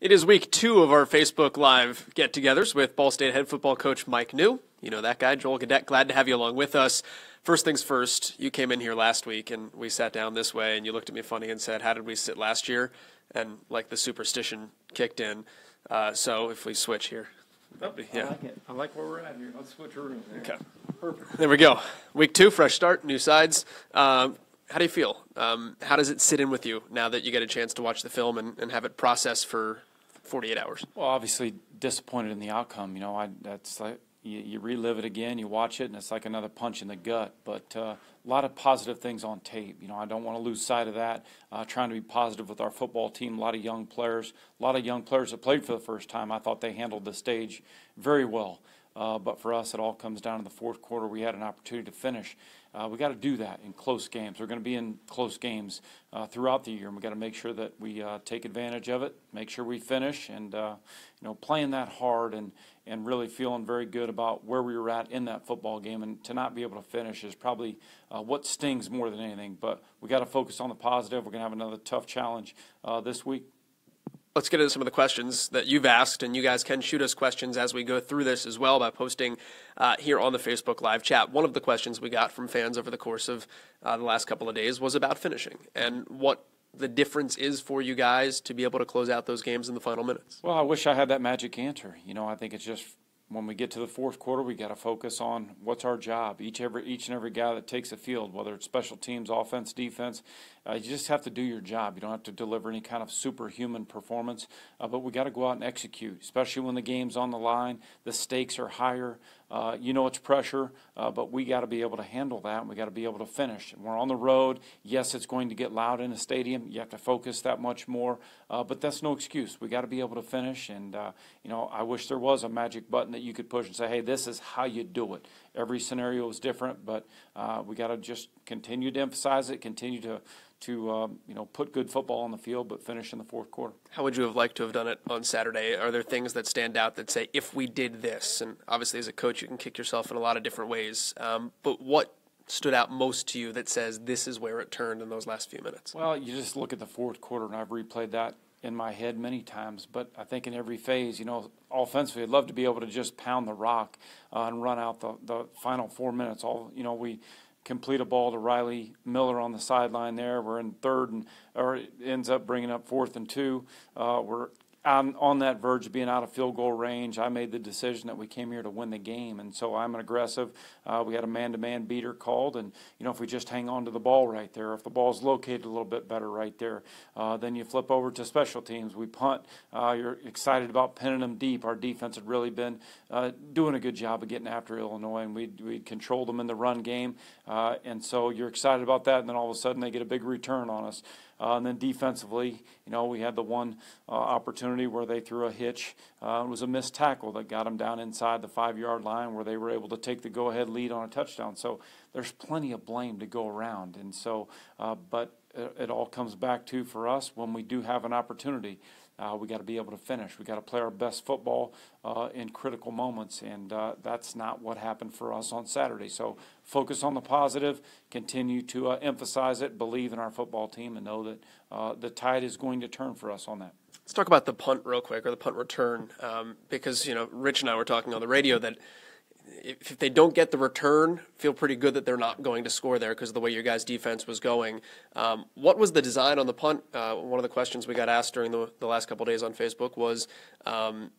It is week 2 of our Facebook Live get-togethers with Ball State head football coach Mike Neu. You know that guy, Joel Godett. Glad to have you along with us. First things first, you came in here last week and we sat down this way and you looked at me funny and said, how did we sit last year? And like the superstition kicked in. So if we switch here. Yeah. I like it. I like where we're at here. Let's switch rooms. Okay. Perfect. There we go. Week 2, fresh start, new sides. How do you feel? How does it sit in with you now that you get a chance to watch the film and have it processed for 48 hours? Well, obviously disappointed in the outcome. You know, that's like you relive it again, you watch it, and it's like another punch in the gut. But a lot of positive things on tape. You know, I don't want to lose sight of that. Trying to be positive with our football team. A lot of young players that played for the first time. I thought they handled the stage very well. But for us, it all comes down to the fourth quarter. We had an opportunity to finish. We got to do that in close games. We're going to be in close games throughout the year, and we got to make sure that we take advantage of it, make sure we finish, and playing that hard and really feeling very good about where we were at in that football game. And to not be able to finish is probably what stings more than anything. But we got to focus on the positive. We're going to have another tough challenge this week. Let's get into some of the questions that you've asked, and you guys can shoot us questions as we go through this as well by posting here on the Facebook Live chat. One of the questions we got from fans over the course of the last couple of days was about finishing and what the difference is for you guys to be able to close out those games in the final minutes. Well, I wish I had that magic answer. You know, I think it's just when we get to the fourth quarter, we got to focus on what's our job. Each and every guy that takes the field, whether it's special teams, offense, defense, you just have to do your job. You don't have to deliver any kind of superhuman performance, but we got to go out and execute, especially when the game's on the line. The stakes are higher. It's pressure, but we got to be able to handle that, and we got to be able to finish. And we're on the road. Yes, it's going to get loud in a stadium. You have to focus that much more, but that's no excuse. We got to be able to finish, and I wish there was a magic button that you could push and say, hey, this is how you do it. Every scenario is different, but we got to just continue to emphasize it, continue to put good football on the field, but finish in the fourth quarter. How would you have liked to have done it on Saturday? Are there things that stand out that say, if we did this? And obviously as a coach, you can kick yourself in a lot of different ways. But what stood out most to you that says this is where it turned in those last few minutes? Well, you just look at the fourth quarter, and I've replayed that in my head many times, but I think in every phase, offensively, I'd love to be able to just pound the rock and run out the final 4 minutes. We complete a ball to Riley Miller on the sideline there. We're in third, or it ends up bringing up 4th and 2. We're on that verge of being out of field goal range. I made the decision that we came here to win the game, and so I'm an aggressive. We had a man-to-man beater called, and if we just hang on to the ball right there, if the ball's located a little bit better right there, then you flip over to special teams. We punt. You're excited about pinning them deep. Our defense had really been doing a good job of getting after Illinois, and we controlled them in the run game, and so you're excited about that, and then all of a sudden they get a big return on us. And then defensively, we had the one opportunity where they threw a hitch. It was a missed tackle that got them down inside the 5-yard line where they were able to take the go-ahead lead on a touchdown. So there's plenty of blame to go around. And so, but it all comes back to, for us, when we do have an opportunity, we got to be able to finish. We got to play our best football in critical moments, and that's not what happened for us on Saturday. So focus on the positive, continue to emphasize it, believe in our football team, and know that the tide is going to turn for us on that. Let's talk about the punt real quick, or the punt return, because Rich and I were talking on the radio that if they don't get the return, feel pretty good that they're not going to score there because of the way your guys' defense was going. What was the design on the punt? One of the questions we got asked during the last couple of days on Facebook was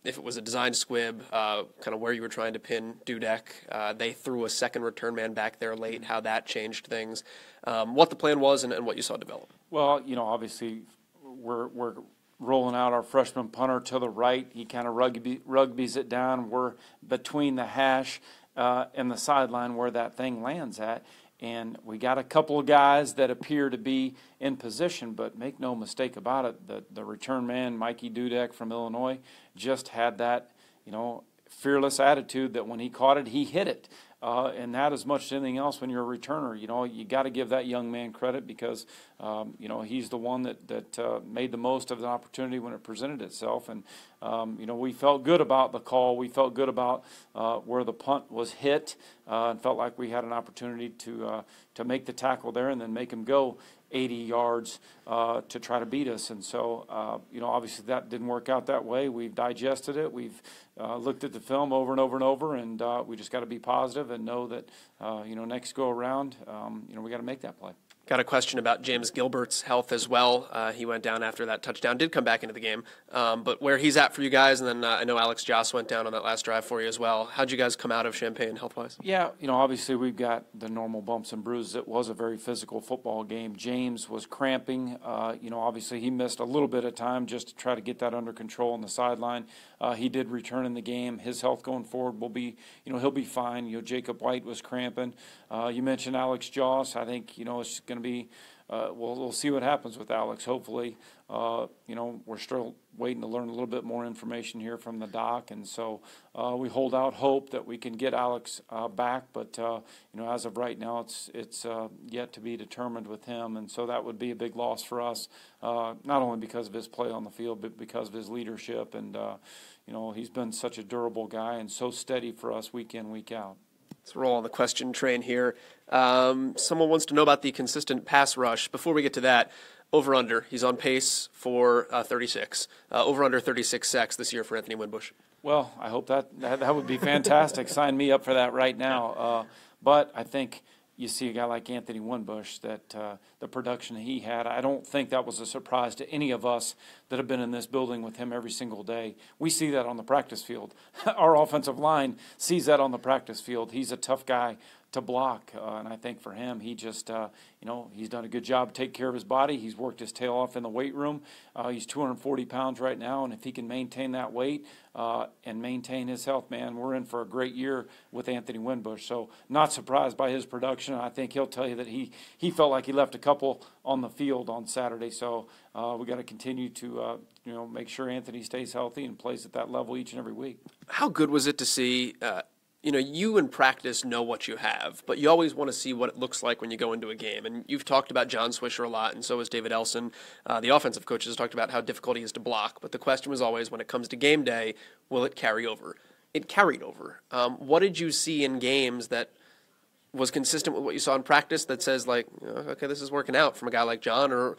if it was a design squib, kind of where you were trying to pin Dudek. They threw a second return man back there late, how that changed things, what the plan was and what you saw develop. Well, obviously we're rolling out our freshman punter to the right. He kind of rugbies it down. We're between the hash and the sideline where that thing lands at. And we got a couple of guys that appear to be in position, but make no mistake about it, the return man, Mikey Dudek from Illinois, just had that, fearless attitude that when he caught it, he hit it. And that as much as anything else when you're a returner, you got to give that young man credit because, he's the one that made the most of the opportunity when it presented itself. And, we felt good about the call. We felt good about where the punt was hit and felt like we had an opportunity to make the tackle there and then make him go. 80 yards to try to beat us. And so, obviously that didn't work out that way. We've digested it. We've looked at the film over and over and over, and we just got to be positive and know that, next go around, we got to make that play. Got a question about James Gilbert's health as well. He went down after that touchdown, did come back into the game. But where he's at for you guys, and then I know Alex Joss went down on that last drive for you as well. How'd you guys come out of Champaign health-wise? Yeah, obviously we've got the normal bumps and bruises. It was a very physical football game. James was cramping. Obviously he missed a little bit of time just to try to get that under control on the sideline. He did return in the game. His health going forward will be, he'll be fine. Jacob White was cramping. You mentioned Alex Joss. I think, it's going to be, we'll see what happens with Alex. Hopefully, we're still waiting to learn a little bit more information here from the doc, and so we hold out hope that we can get Alex back. But as of right now, it's yet to be determined with him, and so that would be a big loss for us, not only because of his play on the field, but because of his leadership. And he's been such a durable guy and so steady for us week in, week out. Let's roll on the question train here. Someone wants to know about the consistent pass rush. Before we get to that, over-under. He's on pace for 36. Over-under 36 sacks this year for Anthony Winbush. Well, I hope that would be fantastic. Sign me up for that right now. But I think you see a guy like Anthony Winbush, that the production he had, I don't think that was a surprise to any of us that have been in this building with him every single day. We see that on the practice field. Our offensive line sees that on the practice field. He's a tough guy to block, and I think for him, he just, he's done a good job taking care of his body. He's worked his tail off in the weight room. He's 240 pounds right now, and if he can maintain that weight and maintain his health, man, we're in for a great year with Anthony Winbush. So not surprised by his production. I think he'll tell you that he felt like he left a couple on the field on Saturday. So we got to continue to, make sure Anthony stays healthy and plays at that level each and every week. How good was it to see you in practice know what you have, but you always want to see what it looks like when you go into a game. And you've talked about John Swisher a lot, and so has David Elson. The offensive coaches talked about how difficult he is to block. But the question was always, when it comes to game day, will it carry over? It carried over. What did you see in games that was consistent with what you saw in practice that says, like, okay, this is working out from a guy like John or,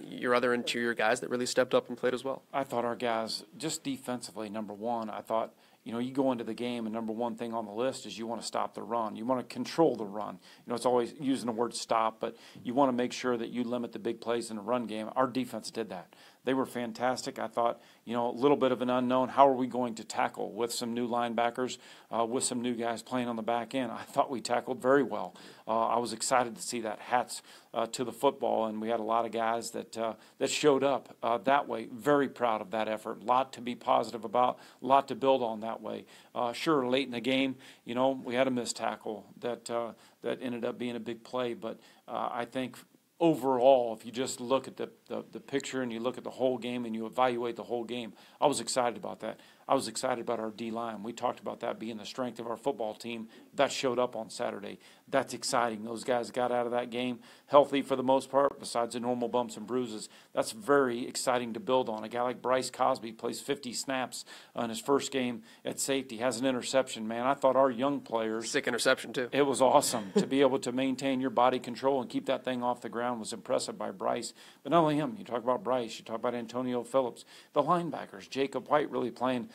your other interior guys that really stepped up and played as well? I thought our guys, just defensively, number one, I thought, you go into the game and number one thing on the list is you want to stop the run. You want to control the run. It's always using the word stop, but you want to make sure that you limit the big plays in the run game. Our defense did that. They were fantastic. I thought, a little bit of an unknown. How are we going to tackle with some new linebackers, with some new guys playing on the back end? I thought we tackled very well. I was excited to see that. Hats to the football, and we had a lot of guys that showed up that way. Very proud of that effort. A lot to be positive about, a lot to build on that way. Sure, late in the game, we had a missed tackle that ended up being a big play, but I think overall, if you just look at the picture and you look at the whole game and you evaluate the whole game, I was excited about that. I was excited about our D-line. We talked about that being the strength of our football team. That showed up on Saturday. That's exciting. Those guys got out of that game healthy for the most part, besides the normal bumps and bruises. That's very exciting to build on. A guy like Bryce Cosby plays 50 snaps in his first game at safety, has an interception, man. I thought our young players... Sick interception, too. It was awesome. To be able to maintain your body control and keep that thing off the ground was impressive by Bryce. But not only him. You talk about Bryce. You talk about Antonio Phillips. The linebackers, Jacob White really playing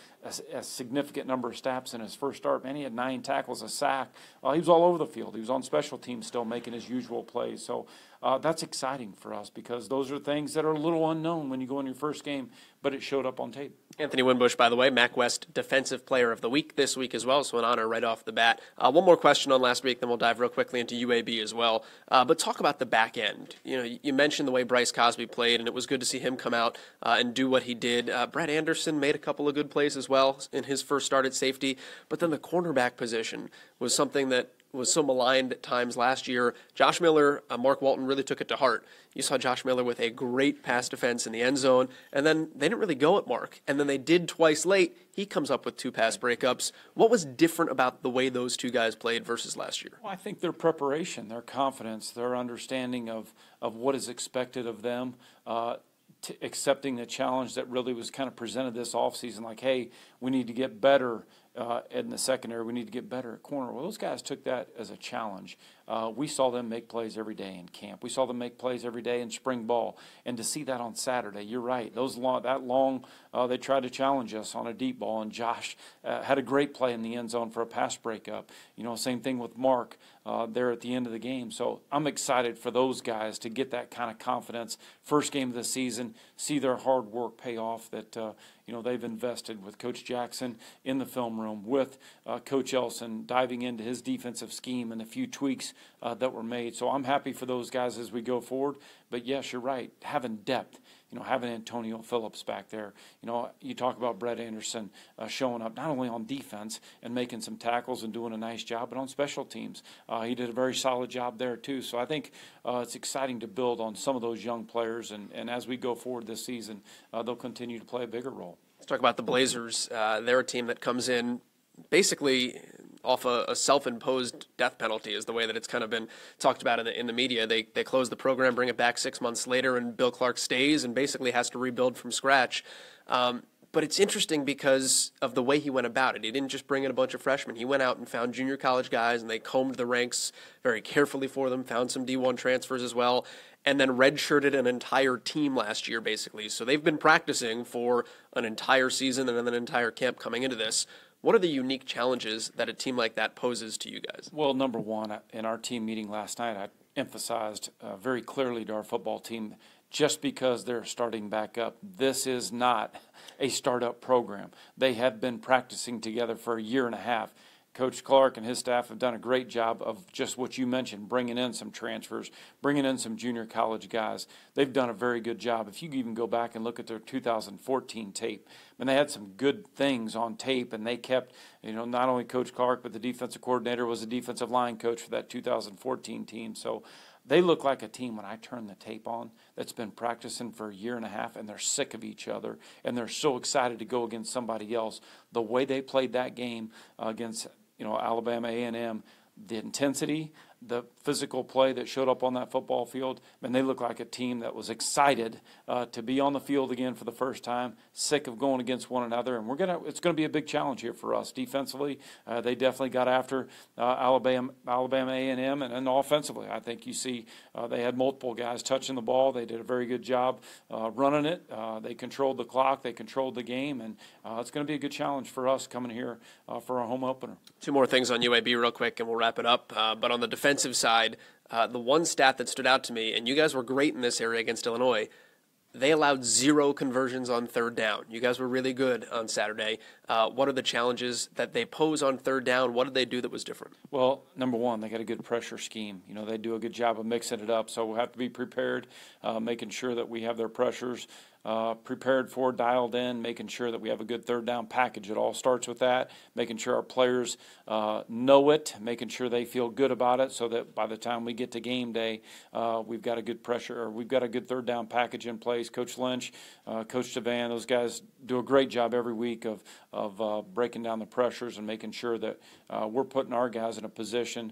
a significant number of snaps in his first start. Man, he had 9 tackles, a sack. He was all over the field. He was on special teams still making his usual plays. So that's exciting for us because those are things that are a little unknown when you go in your first game, but it showed up on tape. Anthony Winbush, by the way, MAC West Defensive Player of the Week this week as well, so an honor right off the bat. One more question on last week, then we'll dive real quickly into UAB as well. But talk about the back end. You mentioned the way Bryce Cosby played, and it was good to see him come out and do what he did. Brett Anderson made a couple of good plays as well in his first start at safety, but then the cornerback position was something that was so maligned at times last year. Josh Miller, Mark Walton really took it to heart. You saw Josh Miller with a great pass defense in the end zone, and then they didn't really go at Mark. And then they did twice late. He comes up with 2 pass breakups. What was different about the way those two guys played versus last year? Well, I think their preparation, their confidence, their understanding of what is expected of them, accepting the challenge that really was kind of presented this offseason, like, hey, we need to get better in the secondary. We need to get better at corner. Well, those guys took that as a challenge. we saw them make plays every day in camp. We saw them make plays every day in spring ball. And to see that on Saturday, you're right. They tried to challenge us on a deep ball, and Josh had a great play in the end zone for a pass breakup. Same thing with Mark there at the end of the game. So I'm excited for those guys to get that kind of confidence. First game of the season, see their hard work pay off that, they've invested with Coach Jackson in the film room, with Coach Elson diving into his defensive scheme and a few tweaks that were made. So I'm happy for those guys as we go forward. But yes, you're right, having depth. Having Antonio Phillips back there. You talk about Brett Anderson showing up not only on defense and making some tackles and doing a nice job, but on special teams. He did a very solid job there too. So I think it's exciting to build on some of those young players, and as we go forward this season, they'll continue to play a bigger role. Let's talk about the Blazers. They're a team that comes in basically off a self-imposed death penalty is the way that it's kind of been talked about in the media. They close the program, bring it back 6 months later, and Bill Clark stays and basically has to rebuild from scratch. But it's interesting because of the way he went about it. He didn't just bring in a bunch of freshmen. He went out and found junior college guys, and they combed the ranks very carefully for them, found some D1 transfers as well, and then redshirted an entire team last year, basically. So they've been practicing for an entire season and an entire camp coming into this. What are the unique challenges that a team like that poses to you guys? Well, number one, in our team meeting last night, I emphasized very clearly to our football team, just because they're starting back up, this is not a startup program. They have been practicing together for a year and a half. Coach Clark and his staff have done a great job of just what you mentioned, bringing in some transfers, bringing in some junior college guys. They've done a very good job. If you even go back and look at their 2014 tape, they had some good things on tape, and they kept, not only Coach Clark, but the defensive coordinator was the defensive line coach for that 2014 team. So they look like a team, when I turn the tape on, that's been practicing for a year and a half, and they're sick of each other, and they're so excited to go against somebody else. The way they played that game against Alabama A&M, the intensity, the physical play that showed up on that football field, and they look like a team that was excited to be on the field again for the first time, sick of going against one another, and it's going to be a big challenge here for us defensively. They definitely got after Alabama A&M, and then offensively, I think you see they had multiple guys touching the ball. They did a very good job running it. They controlled the clock. They controlled the game, and it's going to be a good challenge for us coming here for our home opener. Two more things on UAB real quick, and we'll wrap it up. But on the defensive side, the one stat that stood out to me, and you guys were great in this area against Illinois, they allowed 0 conversions on third down. You guys were really good on Saturday. What are the challenges that they pose on third down? What did they do that was different? Well, number one, they got a good pressure scheme. They do a good job of mixing it up, so we'll have to be prepared, making sure that we have their pressures prepared for, dialed in, making sure that we have a good third down package. It all starts with that, making sure our players know it, making sure they feel good about it, so that by the time we get to game day, we've got a good we've got a good third down package in place. Coach Lynch, Coach Devan, those guys do a great job every week of breaking down the pressures and making sure that we're putting our guys in a position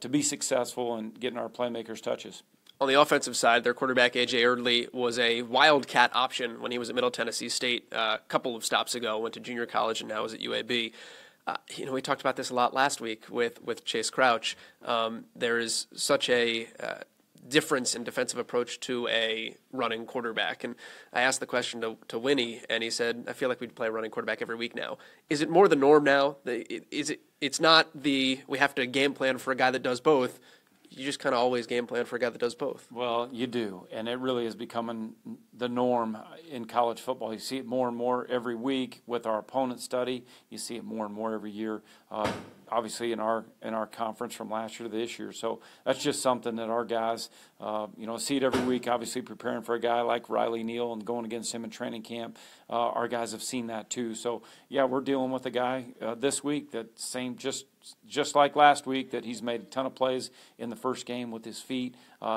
to be successful and getting our playmakers touches. On the offensive side, their quarterback, A.J. Erdley, was a wildcat option when he was at Middle Tennessee State a couple of stops ago, went to junior college, and now is at UAB. We talked about this a lot last week with Chase Crouch. There is such a difference in defensive approach to a running quarterback. And I asked the question to Winnie, and he said, I feel like we'd play a running quarterback every week now. Is it more the norm now? It's not we have to game plan for a guy that does both. You just kind of always game plan for a guy that does both. Well, you do, and it really is becoming the norm in college football. You see it more and more every week with our opponent study. You see it more and more every year, obviously in our conference from last year to this year. So that's just something that our guys, see it every week. Obviously preparing for a guy like Riley Neal and going against him in training camp. Our guys have seen that too. So yeah, we're dealing with a guy this week that just like last week, that he's made a ton of plays in the first game with his feet.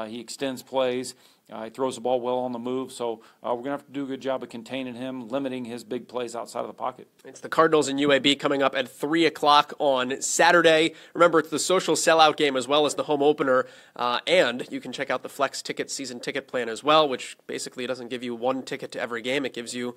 He extends plays. He throws the ball well on the move. So we're going to have to do a good job of containing him, limiting his big plays outside of the pocket. It's the Cardinals and UAB coming up at 3 o'clock on Saturday. Remember, it's the social sellout game as well as the home opener. And you can check out the Flex Ticket season ticket plan as well, which basically doesn't give you one ticket to every game. It gives you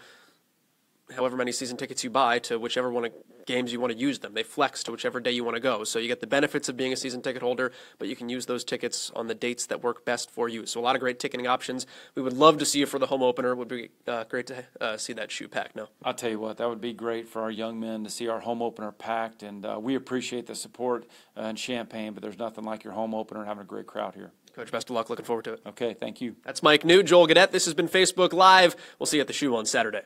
however many season tickets you buy to whichever one of games you want to use them. They flex to whichever day you want to go. So you get the benefits of being a season ticket holder, but you can use those tickets on the dates that work best for you. So a lot of great ticketing options. We would love to see you for the home opener. It would be great to see that shoe packed. No, I'll tell you what, that would be great for our young men to see our home opener packed, and we appreciate the support in Champaign, but there's nothing like your home opener and having a great crowd here. Coach, best of luck. Looking forward to it. Okay, thank you. That's Mike Neu, Joel Godett. This has been Facebook Live. We'll see you at the shoe on Saturday.